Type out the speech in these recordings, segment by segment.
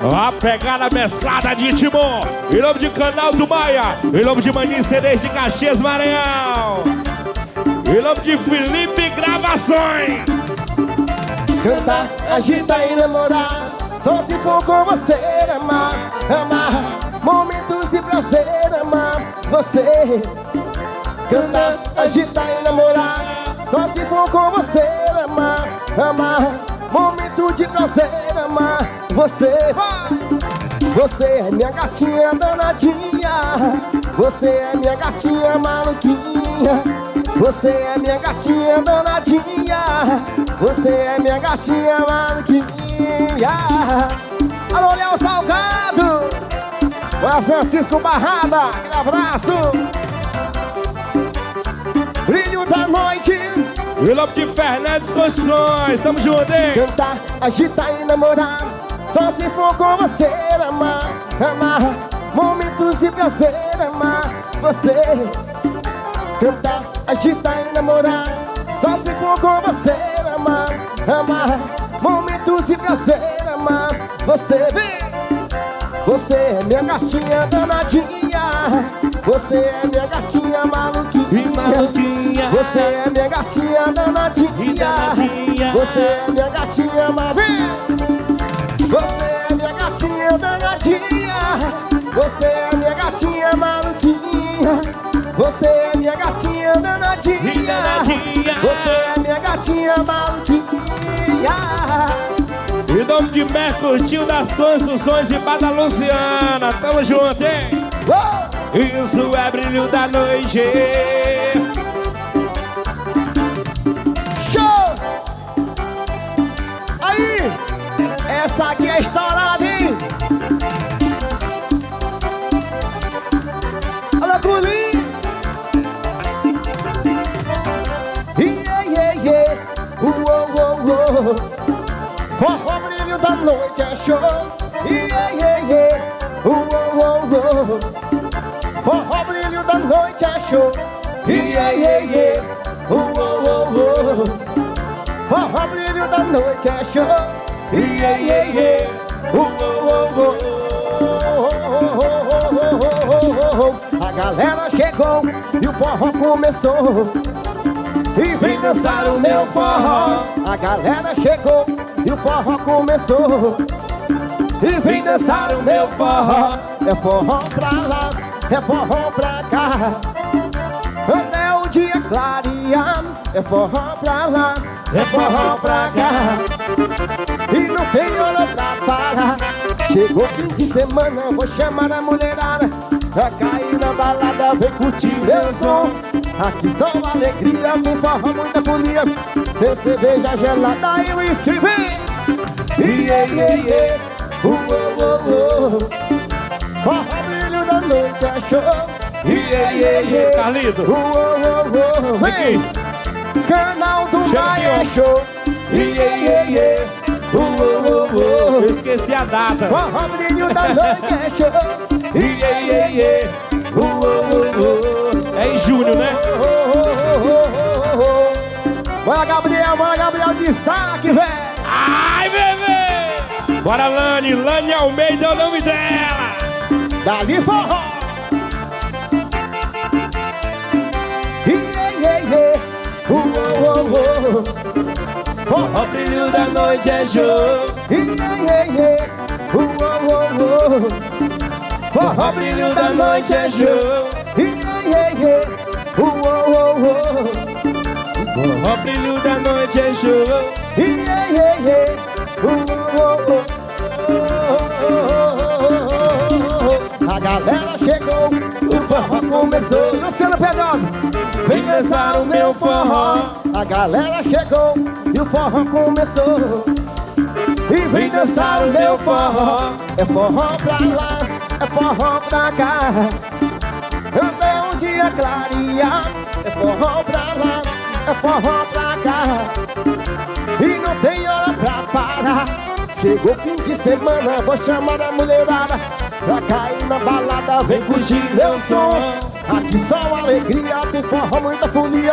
A pegada mesclada de Timon. Em nome de Canal do Maia. Em nome de Maninho CDs de Caxias, Maranhão. Em nome de Felipe Gravações. Cantar, agitar e namorar, só se for com você. Amar, amar, momentos de prazer. Amar você. Cantar, agitar e namorar, só se for com você. Amar, amar, momento de prazer. Amar você. Vai! Você é minha gatinha danadinha, você é minha gatinha maluquinha, você é minha gatinha danadinha, você é minha gatinha maluquinha. Alô, Léo Salgado, para Francisco Barrada, aquele abraço. Brilho da noite. Em nome de Fernandes Construções, tamo junto, hein? Cantar, agitar e namorar, só se for com você. Amar, amar, momentos de prazer. Amar você. Cantar, agitar e namorar, só se for com você. Amar, amar, momentos de prazer. Amar você. Você é minha gatinha danadinha, você é minha gatinha maluquinha, você é minha gatinha danadinha, você é minha gatinha maluquinha, você é minha gatinha danadinha, você é minha gatinha maluquinha, você é minha gatinha danadinha, você é minha gatinha maluquinha. Em nome de Mercantil das Construções e Bada Luciana, tamo junto, hein? Isso é brilho da noite. Show! Aí! Essa aqui é estourada, hein? Olha, Pulinho! Yeah, yeah, yeah! Forró, brilho da noite é show. Yeah, yeah, yeah. Forró, brilho da noite é show. Yeah, yeah, yeah. Forró, brilho da noite é show. Yeah, yeah, yeah. A galera chegou e o forró começou. E vem dançar o meu forró. A galera chegou e o forró começou. E vem dançar o meu forró. É forró pra lá, é forró pra cá, até o dia clarear. É forró pra lá, é forró pra cá, e não tem hora pra parar. Chegou fim de semana, vou chamar a mulherada pra cair na balada, vem curtir meu som. Aqui só alegria, tem forró, muita folia, tem cerveja gelada e whisky, vem! Yeah, yeah, yeah. Forró, brilho da noite é show. Yeah, yeah, yeah. Carlito, vem! Canal do Maia é show. Yeah, yeah, yeah. eu esqueci a data. Forró, brilho da noite é show. Yeah, yeah, yeah. É em junho, né? Bora, Gabriel, destaque, velho! Ai, bebê! Bora, Lani Almeida é o nome dela! Dali forró! Yeah, yeah, yeah. Forró, brilho da noite é show. Yeah, yeah, yeah. Forró, brilho da noite é show. Yeah, yeah, yeah. Forró, brilho da noite é show. Yeah, yeah, yeah. A galera chegou, o forró começou. Luciano Pedrosa, Vem dançar o meu forró. a galera chegou e o forró começou. E Vem dançar o meu forró. é forró pra lá, é forró pra cá, até um dia clarear. É forró pra lá, é forró pra cá, e não tem hora pra parar. Chegou fim de semana, vou chamar a mulherada pra cair na balada, vem curtir meu som. Aqui só alegria, tem forró, muita folia,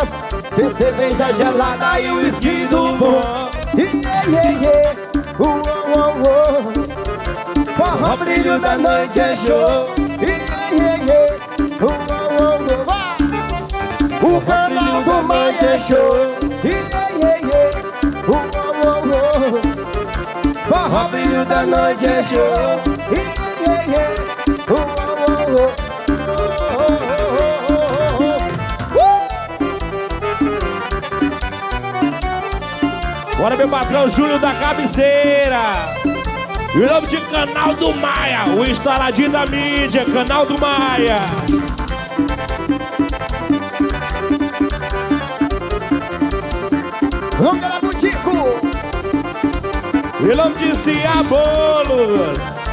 tem cerveja gelada e whisky do bom. Yeah, yeah, yeah. filho da noite é show. O canal do Mãe é show. Forró, filho da noite é show. Bora, meu patrão Júlio da Cabeceira. E o nome de Canal do Maia, o instaladinho da mídia, Canal do Maia. Longa da Butico. E o nome de Cia Bolos.